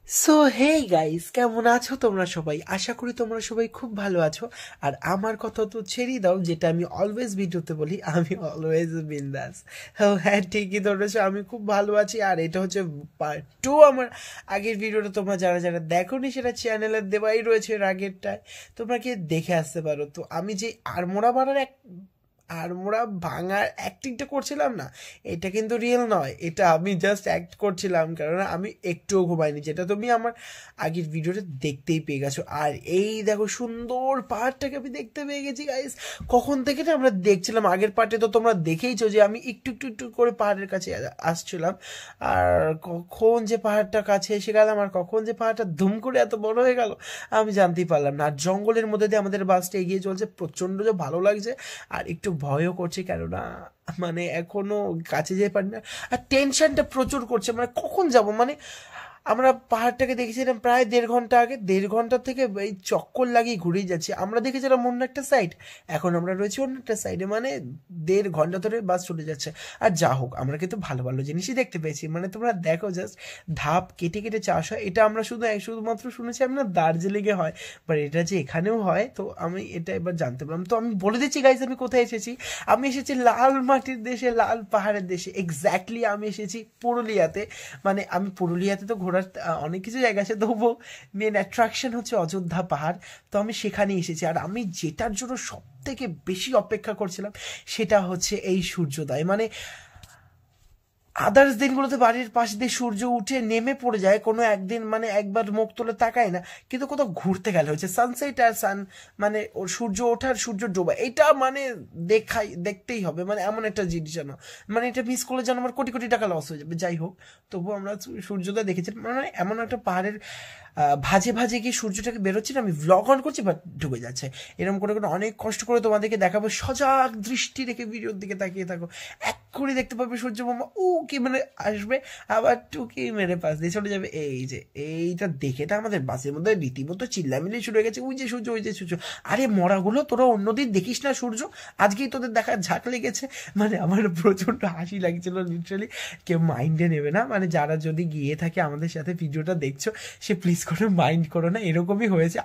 So hey guys, কেমন আছো তোমরা সবাই? আশা করি তোমরা সবাই খুব ভালো আছো। আর আমার কথা তো ছেড়েই দাও, যেটা আমি অলওয়েজ ভিডিওতে বলি, আমি অলওয়েজ বিন্দাস। হ্যাঁ, ঠিকই ধরেছো, আমি খুব ভালো আছি। আর এটা হচ্ছে পার্ট 2 আমার আগের ভিডিওটা। তোমরা যারা যারা দেখোনি সেটা চ্যানেলে দেওয়াই রয়েছে, এর আগেরটায় তোমরা কি দেখে আসতে পারো। তো আমি যে আড়মোড়া ভাঙার অ্যাক্টিংটা করছিলাম না, এটা কিন্তু রিয়েল নয়, এটা আমি জাস্ট অ্যাক্ট করছিলাম, কারণ আমি একটুও ঘুমাইনি, যেটা তুমি আমার আগের ভিডিওটা দেখতেই পেয়ে গেছো। আর এই দেখো সুন্দর পাহাড়টাকে আমি দেখতে পেয়ে গেছি গাইস। কখন থেকে না আমরা দেখছিলাম, আগের পার্টে তো তোমরা দেখেইছো যে আমি একটু একটু একটু করে পাহাড়ের কাছে আসছিলাম। আর কখন যে পাহাড়টা কাছে এসে গেলাম, আর কখন যে পাহাড়টা ধুম করে এত বড় হয়ে গেল আমি জানতেই পারলাম না। আর জঙ্গলের মধ্যে দিয়ে আমাদের বাসটা এগিয়ে চলছে, প্রচণ্ড যে ভালো লাগছে, আর একটু ভয়ও করছে, কেননা মানে এখনো কাছে যেতে পারি না। আর টেনশনটা প্রচুর করছে, মানে কখন যাব। মানে আমরা পাহাড়টাকে দেখেছিলাম প্রায় 1.5 ঘন্টা আগে, 1.5 ঘন্টা থেকে এই চক্কর লাগিয়ে ঘুরেই যাচ্ছি। আমরা দেখেছিলাম অন্য একটা সাইড, এখন আমরা রয়েছি অন্য একটা সাইডে, মানে 1.5 ঘন্টা ধরে বাস চলে যাচ্ছে। আর যা হোক, আমরা কিন্তু ভালো ভালো জিনিসই দেখতে পেয়েছি। মানে তোমরা দেখো, জাস্ট ধাপ কেটে কেটে চাষ হয়, এটা আমরা শুধুমাত্র শুনেছি আমি না দার্জিলিংয়ে হয়, বাট এটা যে এখানেও হয়, তো আমি এটা এবার জানতে পারলাম। তো আমি বলে দিচ্ছি গাইজ, আমি কোথায় এসেছি। আমি এসেছি লাল মাটির দেশে, লাল পাহাড়ের দেশে। এক্স্যাক্টলি আমি এসেছি পুরুলিয়াতে। মানে আমি পুরুলিয়াতে তো ঘোরার অনেক কিছু জায়গা আছে, তবুও মেন অ্যাট্রাকশন হচ্ছে অযোধ্যা পাহাড়। তো আমি সেখানে এসেছি, আর আমি যেটার জন্য সব থেকে বেশি অপেক্ষা করছিলাম সেটা হচ্ছে এই সূর্যোদয়। মানে আদার্স দিনগুলোতে বাড়ির পাশ দিয়ে সূর্য উঠে নেমে পড়ে যায়, কোনো একদিন মানে একবার মুখ তুলে তাকায় না, কিন্তু কোথাও ঘুরতে গেলে হচ্ছে সানসেট আর মানে ওর সূর্য ওঠার সূর্য ডোবা, এটা মানে দেখতেই হবে। মানে এমন একটা জিনিস যেন, মানে এটা মিস করলে যেন আমার কোটি কোটি টাকা লস হয়ে যাবে। যাই হোক, তবুও আমরা সূর্যোদয় দেখেছি। মানে এমন একটা পাহাড়ের ভাজে ভাজে গিয়ে সূর্যটাকে বেরোচ্ছে না, আমি ভ্লগ অন করছি বাট ডুবে যাচ্ছে। এরকম করে করে অনেক কষ্ট করে তোমাদেরকে দেখাবো, সজাগ দৃষ্টি রেখে ভিডিওর দিকে তাকিয়ে থাকো, এক করে দেখতে পাবে সূর্য মামা কি মানে আসবে, আবার টুকি মেরে পাশ দিয়ে চলে যাবে। এই যে এইটা দেখে না আমাদের বাসের মধ্যে রীতিমতো চিল্লামিল্লি শুরু হয়ে গেছে, ওই যে সূর্য, ওই যে সূর্য। আরে মরাগুলো, তোরা অন্যদিন দেখিস না সূর্য, আজকেই তোদের দেখার ঝাঁক লেগেছে। মানে আমার প্রচন্ড হাসি লাগছিল লিটারালি। কেউ মাইন্ডে নেবে না, মানে যারা যদি গিয়ে থাকে আমাদের সাথে ভিডিওটা দেখছো, সে প্লিজ করে মাইন্ড করো না, এরকমই হয়েছে।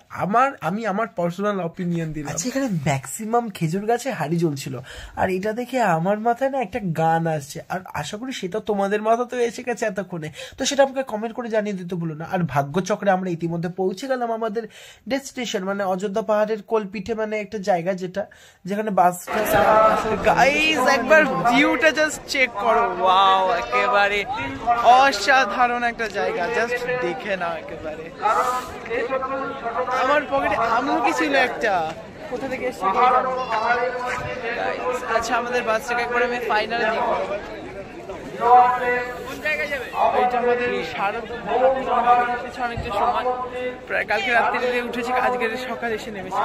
আমি আমার পার্সোনাল অপিনিয়ন দিলাম। আচ্ছা, এখানে ম্যাক্সিমাম খেজুর গাছে হাড়ি জ্বলছিল, আর এটা দেখে আমার মাথায় না একটা গান আসছে, আর আশা করি সেটা তোমাদের মাথাতেও এসে গেছে এতক্ষণে। তো সেটা আমাকে কমেন্ট করে জানিয়ে দিতে ভুলো না। আর ভাগ্যচক্রে আমরা ইতিমধ্যে পৌঁছে গেলাম আমাদের ডেস্টিনেশন, মানে অযোধ্যা পাহাড়ের কোলপিঠে, মানে একটা জায়গা যেখানে বাসটা। গাইস, একবার ভিউটা জাস্ট চেক করো, ওয়াও, একেবারে অসাধারণ একটা জায়গা, জাস্ট দেখে নাও একেবারে। আমার পকেটে আমলকি ছিল একটা, কোথা থেকে এসেছে। আচ্ছা, আমাদের বাসটাকে একবার আমি ফাইনালে দেখবো। এটা আমাদের অনেকটা সময়, প্রায় কালকে রাত্রিতে উঠেছি, আজকে সকালে এসে নেমেছি।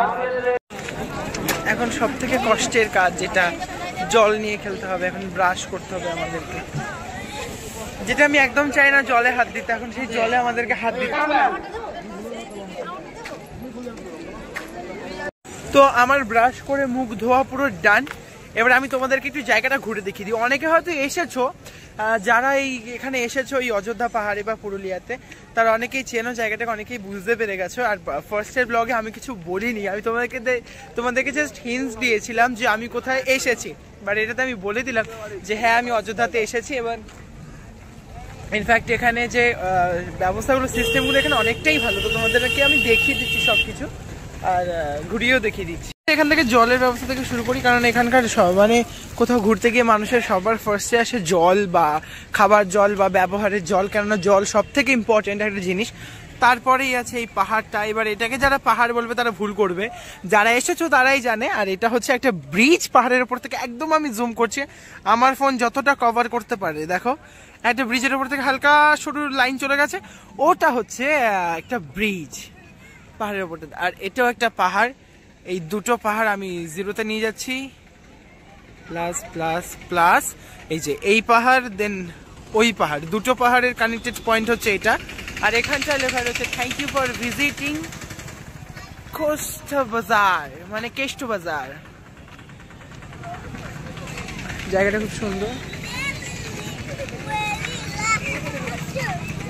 এখন সব থেকে কষ্টের কাজ, যেটা জল নিয়ে খেলতে হবে, এখন ব্রাশ করতে হবে আমাদেরকে, যেটা আমি একদম চাই না জলে হাত দিতে। এখন সেই জলে আমাদেরকে হাত দিতে হবে। তো আমার ব্রাশ করে মুখ ধোয়া পুরো ডান। এবার আমি তোমাদেরকে একটু জায়গাটা ঘুরে দেখিয়ে দিই। অনেকে হয়তো এসেছো, যারা এখানে এসেছো এই অযোধ্যা পাহাড়ে বা পুরুলিয়াতে, তারা অনেকেই চেনো জায়গাটাকে, অনেকেই বুঝতে পেরে গেছো। আর ফার্স্টের ব্লগে আমি কিছু বলিনি, আমি তোমাদেরকে জাস্ট হিন্টস দিয়েছিলাম যে আমি কোথায় এসেছি, বাট এটাতে আমি বলে দিলাম যে হ্যাঁ আমি অযোধ্যাতে এসেছি। এবার ইনফ্যাক্ট এখানে যে ব্যবস্থাগুলো, সিস্টেমগুলো এখানে অনেকটাই ভালো। তো তোমাদেরকে আমি দেখিয়ে দিচ্ছি সব কিছু, আর ঘুরিয়েও দেখিয়ে দিচ্ছি। এখান থেকে জলের ব্যবস্থা থেকে শুরু করি, কারণ এখানকার মানে কোথাও ঘুরতে গিয়ে মানুষের সবার ফার্স্টে আসে জল, বা খাবার জল বা ব্যবহারের জল, কেননা জল সব থেকে ইম্পর্টেন্ট একটা জিনিস। তারপরেই আছে এই পাহাড়টা। এবার এটাকে যারা পাহাড় বলবে তারা ভুল করবে, যারা এসেছো তারাই জানে। আর এটা হচ্ছে একটা ব্রিজ, পাহাড়ের উপর থেকে একদম আমি জুম করছি, আমার ফোন যতটা কভার করতে পারে। দেখো, একটা ব্রিজের উপর থেকে হালকা সরু লাইন চলে গেছে, ওটা হচ্ছে একটা ব্রিজ পাহাড়ের উপর। আর এটাও একটা পাহাড়। এই দুটো পাহাড় আমি জিরোতে নিয়ে যাচ্ছি, প্লাস প্লাস প্লাস। এই যে এই পাহাড়, দেন ওই পাহাড়, দুটো পাহাড়ের কানেক্টেড পয়েন্ট হচ্ছে এটা। আর এখানটা লেখা রয়েছে থ্যাংক ইউ ফর ভিজিটিং কোস্ট বাজার, মানে কেষ্ট বাজার। জায়গাটা খুব সুন্দর।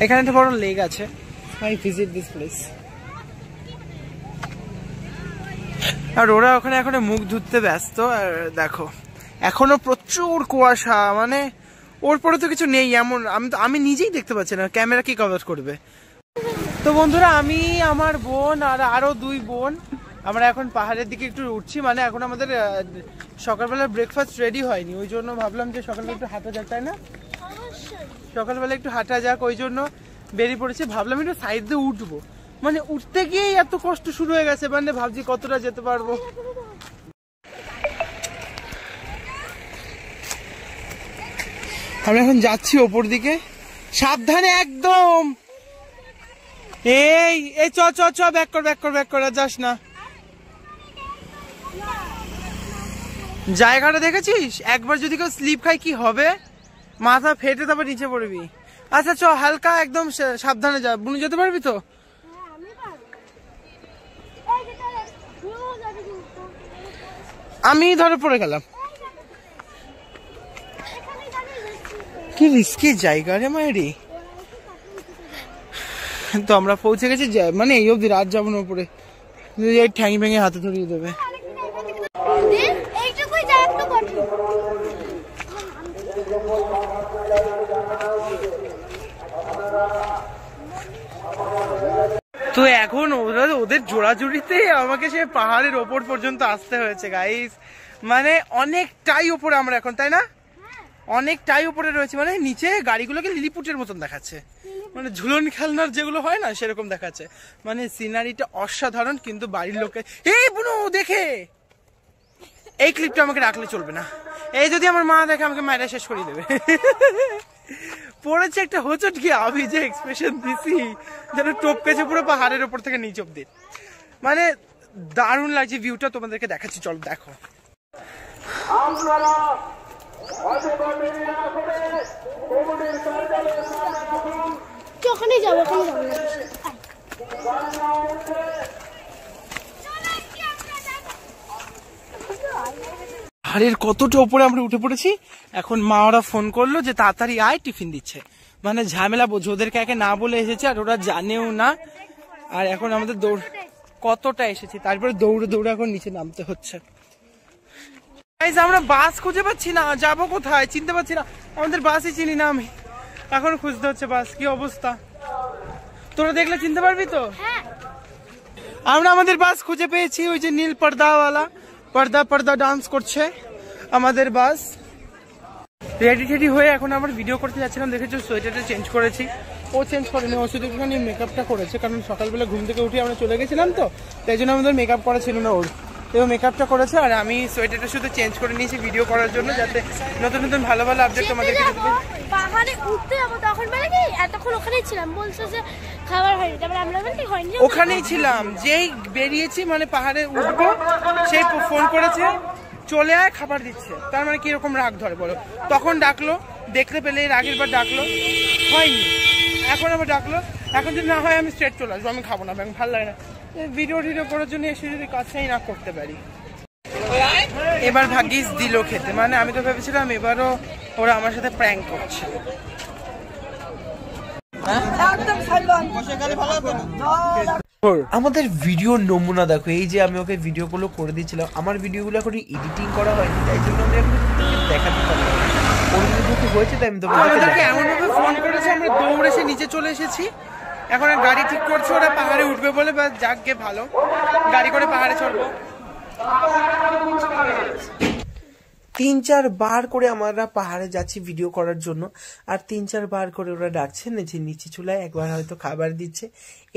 এখানে একটা বড় লেক আছে, I visit this place. আর ওরা ওখানে এখন মুখ ধুতে ব্যস্ত। আর দেখো এখনো প্রচুর কুয়াশা, মানে ওর পরে তো কিছু নেই এমন, আমি নিজেই দেখতে পাচ্ছি না, ক্যামেরা কি কভার করবে। তো বন্ধুরা, আমি আমার বোন আর আরো 2 বোন আমরা এখন পাহাড়ের দিকে একটু উঠছি। মানে এখন আমাদের সকালবেলা ব্রেকফাস্ট রেডি হয়নি, ওই জন্য ভাবলাম যে সকালবেলা একটু হাঁটা যাক, তাই না? সকালবেলা একটু হাঁটা যাক, ওই জন্য বেরিয়ে পড়েছি। ভাবলাম একটু সাইড দিয়ে উঠবো, মানে উঠতে গিয়েই এত কষ্ট শুরু হয়ে গেছে, মানে ভাবছি কতটা যেতে পারবো। আমরা এখন যাচ্ছি ওপর দিকে, সাবধানে একদম। এই এই চ চ চ, ব্যাক কর ব্যাক কর ব্যাক কর, যাস না। জায়গাটা দেখেছিস? একবার যদি কেউ স্লিপ খায় কি হবে, মাথা ফেটে তারপর নিচে পড়বি। আচ্ছা চ, হালকা একদম সাবধানে যা। বুনু যেতে পারবি তো? আমি ধরে পড়ে গেলাম। কি রিস্কি জায়গা রে মায়েরি। তো আমরা পৌঁছে গেছি, মানে এই অব্দি, রাত যাবো না উপরে, ঠ্যাং ভেঙে হাতে ধরিয়ে দেবে। তো এখন ওদের জোড়াজুড়িতে আমাকে সে পাহাড়ের ওপর পর্যন্ত আসতে হয়েছে গাইস। মানে অনেকটাই উপরে আমরা এখন, তাই না? অনেকটাই উপরে রয়েছে, মানে নিচে গাড়িগুলোকে লিলিপুটের মতন দেখাচ্ছে, মানে ঝুলন খেলনার যেগুলো হয় না সেরকম দেখাচ্ছে। মানে সিনারিটা অসাধারণ, কিন্তু বাড়ির লোকে এই বুনু দেখে, এই ক্লিপটা আমাকে রাখলে চলবে না। এই যদি আমার মা দেখে আমাকে মায়েরা শেষ করে দেবে। পড়েছে একটা হোঁচট গিয়ে, আমি যে এক্সপ্রেশন দিছি যেন টপকেছে পুরো পাহাড়ের উপর থেকে নিচ অব্দি। মানে দারুণ লাগছে ভিউটা, তোমাদেরকে দেখাচ্ছি, চলো দেখো। ওখানে যাবো, পাহাড়ের কতটা উপরে আমরা উঠে পড়েছি। এখন মা ওরা ফোন করলো যে তাড়াতাড়ি আয়, টিফিন দিচ্ছে। মানে ঝামেলা বোঝো, ওদেরকে একে না বলে এসেছে আর ওরা জানেও না। আর এখন আমাদের দৌড় কতটা এসেছি, তারপরে দৌড়ে দৌড়ে এখন নিচে নামতে হচ্ছে। আমরা বাস খুঁজে পাচ্ছি না, যাবো কোথায় চিনতে পারছি না, আমাদের বাসই চিনি না। আমি এখন খুঁজতে হচ্ছে বাস। কি অবস্থা, তোরা দেখলে চিনতে পারবি তো? আমরা আমাদের বাস খুঁজে পেয়েছি, ওই যে নীল পর্দাওয়ালা, পর্দা পর্দা ডান্স করছে আমাদের বাস। রেডি টেডি হয়ে এখন আমরা ভিডিও করতে যাচ্ছিলাম, দেখেছো সোয়েটারটা চেঞ্জ করেছি। ও চেঞ্জ করেনি, ও শুধু একটুখানি মেকআপটা করেছে, কারণ সকালবেলা ঘুম থেকে উঠে আমরা চলে গেছিলাম, তো তাই জন্য আমাদের মেকআপ করা ছিল না ওর। তো মেকআপটা করেছে, আর আমি সোয়েটারটা শুধু চেঞ্জ করে নিয়েছি ভিডিও করার জন্য, যাতে নতুন নতুন ভালো ভালো আপডেট তোমাদের পাহাড়ে উঠতে যাবো। তখন বলে কি এতক্ষণ ওখানেই ছিলাম, বলছো যে খাবার হয়নি, তারপরে আমরা বলি হয়নি, ওখানেই ছিলাম। যেই বেরিয়েছি মানে পাহাড়ে উঠবো, সেই ফোন করেছে চলে আয় খাবার দিচ্ছে। তার মানে কিরকম রাগ ধরে বলো? তখন ডাকলো, দেখতে পেলে এর আগের বার ডাকলো, হয়নি, এখন আবার ডাকলো। এখন যদি না হয় আমি স্ট্রেট চলে আসবো, আমি খাবো না, ভালো লাগে না ভিডিও টিডিও করার জন্য, এসে যদি কাজটাই না করতে পারি। এবার ভাগ্যিস দিল খেতে, মানে আমি তো ভেবেছিলাম এবারও ওরা আমার সাথে প্র্যাঙ্ক করছে। আমাদের ভিডিওর নমুনা দেখো, এই যে আমি ওকে ভিডিওগুলো করে দিয়েছিলাম, আমার ভিডিওগুলো এখন এডিটিং করা হয়নি, তাই জন্য আমি এখন দেখাতে পারি হয়েছে। তাই আমি তোমাদেরকে এমন ভাবে ফোন করেছে, আমরা দৌড়ে এসে নিচে চলে এসেছি। এখন গাড়ি ঠিক করছে ওরা, পাহাড়ে উঠবে বলে, বা যাক গে ভালো, গাড়ি করে পাহাড়ে চড়বো। 3-4 বার করে আমরা পাহাড়ে যাচ্ছি ভিডিও করার জন্য, আর 3-4 বার করে ওরা ডাকছে নিচে চুলায়, একবার হয়তো খাবার দিচ্ছে,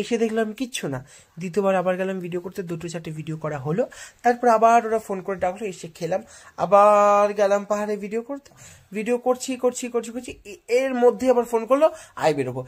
এসে দেখলাম কিচ্ছু না। দ্বিতীয়বার আবার গেলাম ভিডিও করতে, 2-4টে ভিডিও করা হলো, তারপর আবার ওরা ফোন করে ডাকলো, এসে খেলাম, আবার গেলাম পাহাড়ে ভিডিও করতে। ভিডিও করছি, এর মধ্যে আবার ফোন করলো আয় বেরোবো।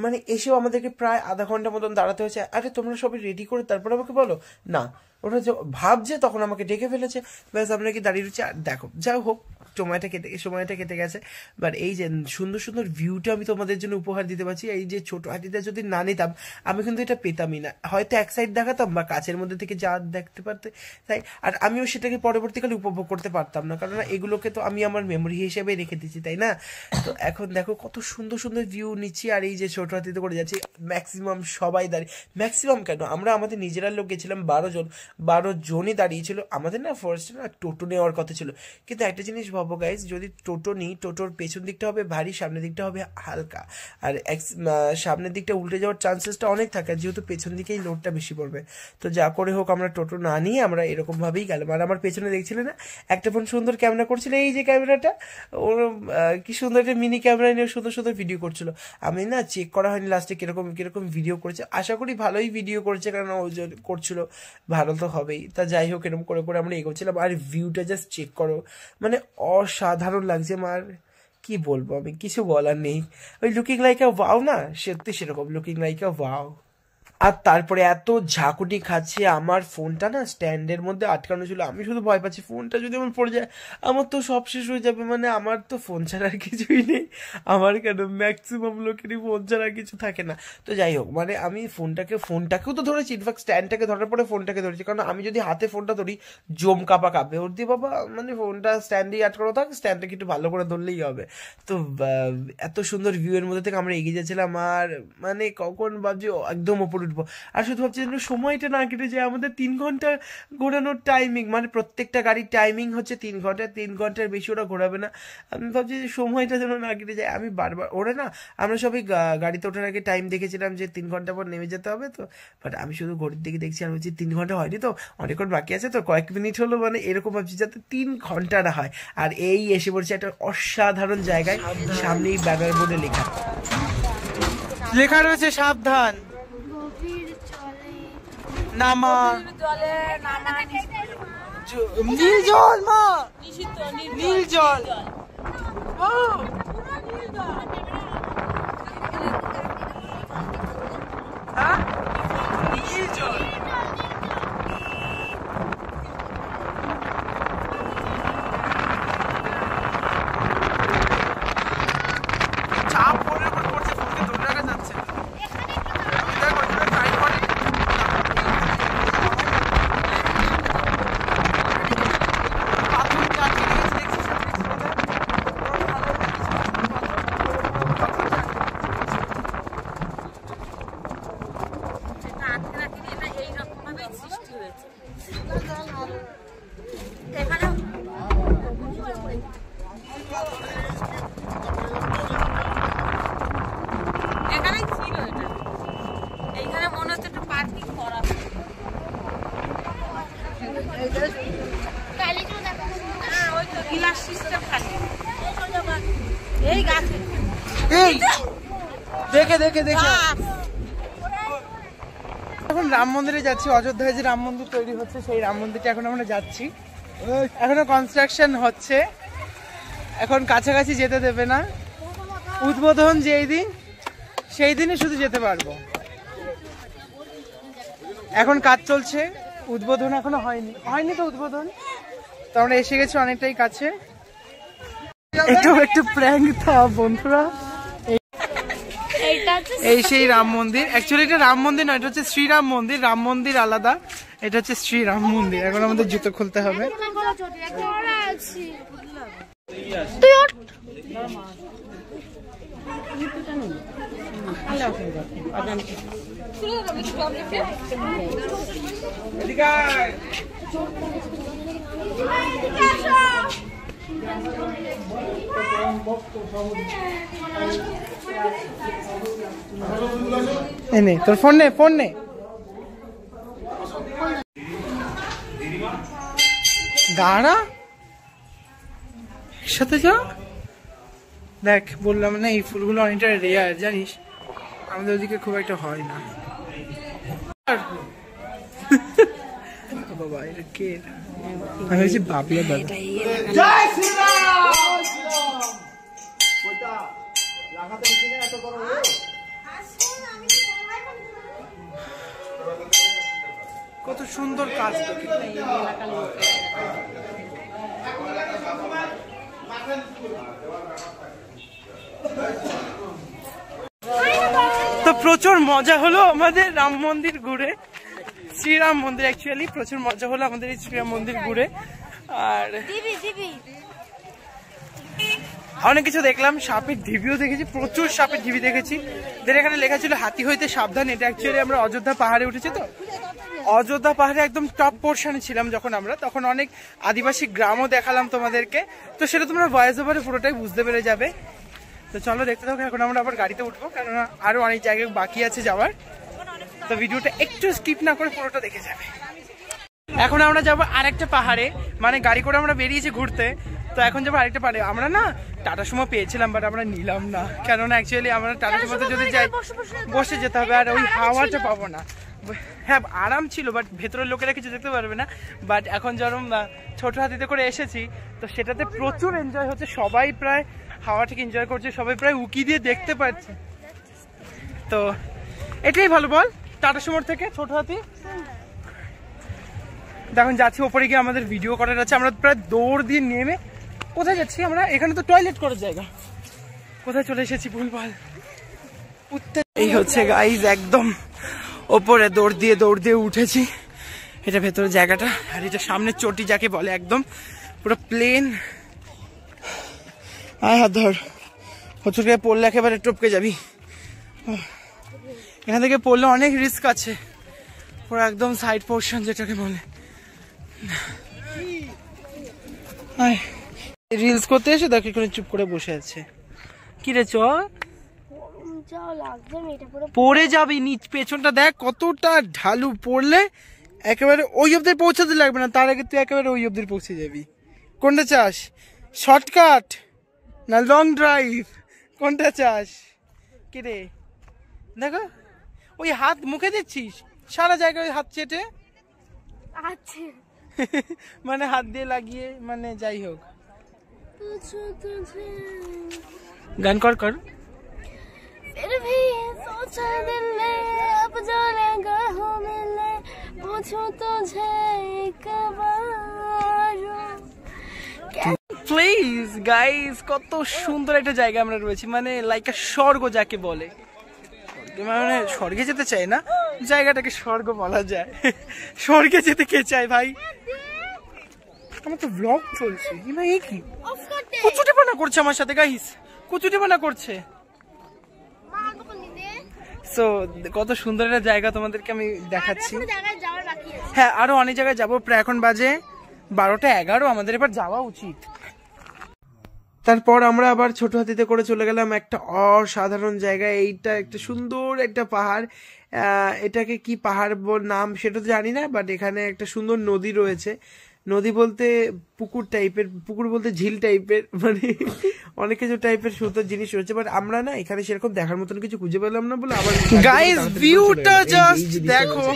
মানে এসেও আমাদেরকে প্রায় আধা ঘন্টা মতন দাঁড়াতে হয়েছে। আরে তোমরা সবাই রেডি করে তারপর আমাকে বলো না, ওরা ভাবছে তখন আমাকে ডেকে ফেলেছে, ব্যাস আমরা কি দাঁড়িয়ে রয়েছে। আর দেখো, যাই হোক সময়টা কেটে গেছে। বাট এই যে সুন্দর সুন্দর ভিউটা আমি তোমাদের জন্য উপহার দিতে পারছি। এই যে ছোট হাতিটা যদি না নিতাম আমি কিন্তু এটা পেতামই না, হয়তো এক সাইড দেখাতাম বা কাছের মধ্যে থেকে যা দেখতে পারতে তাই, আর আমিও সেটাকে পরবর্তীকালে উপভোগ করতে পারতাম না, কারণ এগুলোকে তো আমি আমার মেমোরি হিসেবে রেখে দিচ্ছি, তাই না? তো এখন দেখো কত সুন্দর সুন্দর ভিউ নিচ্ছি, আর এই যে ছোট হাতিতে করে যাচ্ছি, ম্যাক্সিমাম সবাই দাঁড়িয়ে, ম্যাক্সিমাম কেন আমরা আমাদের নিজেরা লোক গেছিলাম 12 জনই দাঁড়িয়েছিল। আমাদের না ফার্স্ট না টোটো নেওয়ার কথা ছিল, কিন্তু একটা জিনিস ভাবো গাইজ, যদি টোটো নিই টোটোর পেছন দিকটা হবে ভারী, সামনের দিকটা হবে হালকা, আর সামনের দিকটা উল্টে যাওয়ার চান্সেসটা অনেক থাকে, যেহেতু পেছন দিকেই লোডটা বেশি পড়বে। তো যা করে হোক আমরা টোটো না নিয়ে আমরা এরকম ভাবেই গেলাম। আর আমার পেছনে দেখছিলে না একটা বোন সুন্দর ক্যামেরা করছিল, এই যে ক্যামেরাটা ওর কি সুন্দর একটা মিনি ক্যামেরা নিয়ে সুন্দর সুন্দর ভিডিও করছিল। আমি না চেক করা হয়নি লাস্টে কিরকম ভিডিও করেছে, আশা করি ভালোই ভিডিও করেছে, কারণ ও করছিল ভালো তো হবেই। তা যাই হোক এরকম করে করে আমরা এগোচ্ছিলাম, আর ভিউটা জাস্ট চেক করো, মানে অসাধারণ লাগছে। আমার কি বলবো, আমি কিছু বলার নেই, ওই লুকিং লাইক আ ওয়াও না, সত্যি সেরকম লুকিং লাইক আ ওয়াও। আর তারপরে এত ঝাঁকুটি খাচ্ছে, আমার ফোনটা না স্ট্যান্ডের মধ্যে আটকানো ছিল, আমি শুধু ভয় পাচ্ছি ফোনটা যদি আমার পড়ে যায় আমার তো সব শেষ হয়ে যাবে, মানে আমার তো ফোন ছাড়া আর কিছুই নেই, আমার কেন ম্যাক্সিমাম লোকেরই ফোন ছাড়া কিছু থাকে না। তো যাই হোক মানে আমি ফোনটাকেও তো ধরেছি, ইনফ্যাক্ট স্ট্যান্ডটাকে ধরার পরে ফোনটাকে ধরেছি, কারণ আমি যদি হাতে ফোনটা ধরি জম কাঁপে ওর দিয়ে বাবা, মানে ফোনটা স্ট্যান্ডেই আটকানো থাক, স্ট্যান্ডটাকে একটু ভালো করে ধরলেই হবে। তো এত সুন্দর ভিউয়ের মধ্যে থেকে আমরা এগিয়ে যাচ্ছিলাম, আর মানে কখন ভাবছি একদম ওপরে উঠবো, আর শুধু ভাবছি যেন সময়টা না কেটে যায়। আমাদের 3 ঘন্টা ঘোরানোর টাইমিং, মানে প্রত্যেকটা গাড়ির টাইমিং হচ্ছে 3 ঘন্টা, 3 ঘন্টার বেশি ওরা ঘোরাবে না। আমি ভাবছি যে সময়টা যেন না কেটে যায়। আমি বারবার ওরা না, আমরা সবাই গাড়িতে ওঠার আগে টাইম দেখেছিলাম যে 3 ঘন্টা পর নেমে যেতে হবে, তো বাট আমি শুধু ঘড়ির দিকে দেখছি, আমি বলছি 3 ঘন্টা হয়নি তো, অনেকক্ষণ বাকি আছে তো, কয়েক মিনিট হলো, মানে এরকম ভাবছি যাতে 3 ঘন্টা না হয়। আর এই এসে পড়ছে একটা অসাধারণ জায়গায়, সামনেই ব্যানার বোর্ডে লেখা রয়েছে সাবধান, নামা নীল জল, মা নীল জল, নীল জল। চাপ পড়ে পড়ছে, ফোনকে ধরে রাখা যাচ্ছে না। দেখে এখন রাম মন্দিরে যাচ্ছি, অযোধ্যায় যে রাম মন্দির তৈরি হচ্ছে সেই রাম মন্দিরটা এখন আমরা যাচ্ছি, এখনো কনস্ট্রাকশন হচ্ছে, এখন কাছাকাছি যেতে দেবে না, উদ্বোধন যেই দিন সেই দিনই শুধু যেতে পারবো। এখন কাজ চলছে, উদ্বোধন এখনো হয়নি তো উদ্বোধন, তো আমরা এসে গেছি অনেকটাই কাছে। একটু প্র্যাঙ্ক থা বন্ধুরা, এই সেই রাম মন্দির, অ্যাকচুয়ালি এটা রাম মন্দির নয়, এটা হচ্ছে শ্রীরাম মন্দির, রাম মন্দির আলাদা, এটা হচ্ছে শ্রীরাম মন্দির। এখন আমাদের জুতো খুলতে হবে। তোর ফোন নে দাঁড়া, সাথে যা। দেখ বললাম না এই ফুলগুলো অনেকটা রেয়ার জানিস, আমাদের ওদিকে খুব একটা হয় না। বাবা এটা কে? আমি হচ্ছে বাবলা দাদা। কত সুন্দর কাজ, তো প্রচুর মজা হলো আমাদের রাম মন্দির ঘুরে, শ্রীরাম মন্দির অ্যাকচুয়ালি প্রচুর মজা হলো আমাদের এই শ্রীরাম মন্দির ঘুরে। আর অনেক কিছু দেখলাম, সাপের ঢিবিও দেখেছি, প্রচুর সাপের ঢিবি দেখেছি। এখানে লেখা ছিল হাতি হইতে সাবধান। এটা অ্যাকচুয়ালি আমরা অযোধ্যা পাহাড়ে উঠেছি, তো অযোধ্যা পাহাড়ে একদম টপ পোর্শনে ছিলাম যখন আমরা, তখন অনেক আদিবাসী গ্রামও দেখালাম তোমাদেরকে, তো সেটা তোমরা ভয়েস ওভারে পুরোটাই বুঝতে পেরে যাবে। তো চলো দেখতে থাকো। এখন আমরা আবার গাড়িতে উঠবো, কারণ আরো অনেক জায়গায় বাকি আছে যাওয়ার, তো ভিডিওটা একটু স্কিপ না করে পুরোটা দেখে যাবে। এখন আমরা যাবো আরেকটা পাহাড়ে, মানে গাড়ি করে আমরা বেরিয়েছি ঘুরতে, তো এখন যাবো আরেকটা পাহাড়ে। আমরা না টাটা সুমো পেয়েছিলাম, বাট আমরা নিলাম না, কেননা অ্যাকচুয়ালি আমরা টাটা সুমোতে যদি যাই বসে যেতে হবে, আর ওই হাওয়াটা পাবো না। হ্যাঁ আরাম ছিল, বাট ভেতরের লোকেরা কিছু দেখতে পারবে না। বাট এখন যেরকম ছোট হাতিতে করে এসেছি, তো সেটাতে প্রচুর এনজয় হচ্ছে, সবাই প্রায় হাওয়াটাকে এনজয় করছে, সবাই প্রায় উকি দিয়ে দেখতে পাচ্ছে। তো এটাই ভালো বল টাটা সুমোর থেকে ছোট হাতি। এখন যাচ্ছি ওপরে গিয়ে, আমাদের ভিডিও করার আছে। আমরা প্রায় দৌড় দিয়ে নেমে কোথায় যাচ্ছি আমরা? এখানে তো টয়লেট করার জায়গা, কোথায় চলে এসেছি ভুলভাল। এই হচ্ছে গাইজ একদম ওপরে দৌড় দিয়ে উঠেছি। এটা ভেতরের জায়গাটা, আর এটা সামনের চটি যাকে বলে, একদম পুরো প্লেন। আয় হাত ধর, হোঁচট খেয়ে পড়লে একেবারে টপকে যাবি। এখান থেকে পড়লে অনেক রিস্ক আছে, পুরো একদম সাইড পোর্শন যেটাকে বলে। রিলস করতে এসে দেখো এখানে চুপ করে বসে আছে। কি রে চ পড়ে যাবি, নিচ পেছনটা দেখ কতটা ঢালু, পড়লে একেবারে ওই অবধি পৌঁছাতে লাগবে না, তার আগে তুই একেবারে ওই অবধি পৌঁছে যাবি। কোনটা চাস, শর্টকাট না লং ড্রাইভ, কোনটা চাস? কি রে দেখো ওই হাত মুখে দিচ্ছিস, সারা জায়গায় হাত চেটে, মানে হাত দিয়ে লাগিয়ে, মানে যাই হোক গান কর কর। প্লিজ গাইস, কত সুন্দর একটা জায়গা আমরা রয়েছি, মানে লাইক স্বর্গ যাকে বলে। মানে স্বর্গে যেতে চাই না, জায়গাটাকে স্বর্গ বলা যায়। স্বর্গে যেতে কে চায় ভাই? আমার তো ব্লগ চলছে, এই কি কুচুটিপানা করছে আমার সাথে গাইস, কুচুটিপানা করছে। সো কত সুন্দর একটা জায়গা তোমাদেরকে আমি দেখাচ্ছি। হ্যাঁ আরো অনেক জায়গায় যাবো, প্রায় এখন বাজে 12টা 11, আমাদের এবার যাওয়া উচিত। তারপর আমরা আবার ছোট হাতিতে করে চলে গেলাম একটা অসাধারণ জায়গায়। এইটা একটা সুন্দর একটা পাহাড়, এটাকে কি পাহাড় নাম সেটা তো জানি না, বাট এখানে একটা সুন্দর নদী রয়েছে। নদী বলতে পুকুর টাইপের, পুকুর বলতে ঝিল টাইপের, মানে অনেক কিছু টাইপের সুন্দর জিনিস রয়েছে, বাট আমরা না এখানে সেরকম দেখার মতন কিছু খুঁজে পেলাম না বলে আবার গাইস ভিউটা জাস্ট দেখো।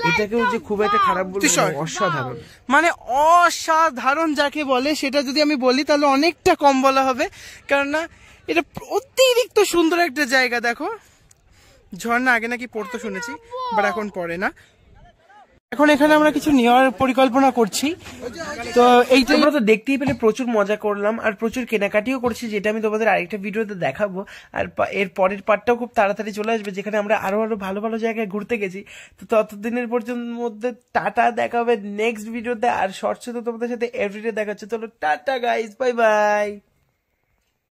এটাকেও যে খুব একটা খারাপ বলবো, অসাধারণ, মানে অসাধারণ যাকে বলে সেটা যদি আমি বলি তাহলে অনেকটা কম বলা হবে, কেননা এটা অতিরিক্ত সুন্দর একটা জায়গা। দেখো ঝর্ণা আগে নাকি পড়তো শুনেছি, বাট এখন পড়ে না। এখন এখানে আমরা কিছু নেওয়ার পরিকল্পনা করছি, তো এইটা আমরা তো দেখতেই পেলে প্রচুর মজা করলাম আর প্রচুর কেনাকাটিও করছি, যেটা আমি তোমাদের আরেকটা ভিডিওতে দেখাবো। আর এর পরের পার্টটাও খুব তাড়াতাড়ি চলে আসবে, যেখানে আমরা আরো ভালো ভালো জায়গায় ঘুরতে গেছি। তো ততদিনের পর্যন্ত মধ্যে টাটা, দেখা হবে নেক্সট ভিডিওতে। আর শর্টসে তো তোমাদের সাথে এভরিডে দেখা হচ্ছে। চলো টাটা গাইস, বাই বাই।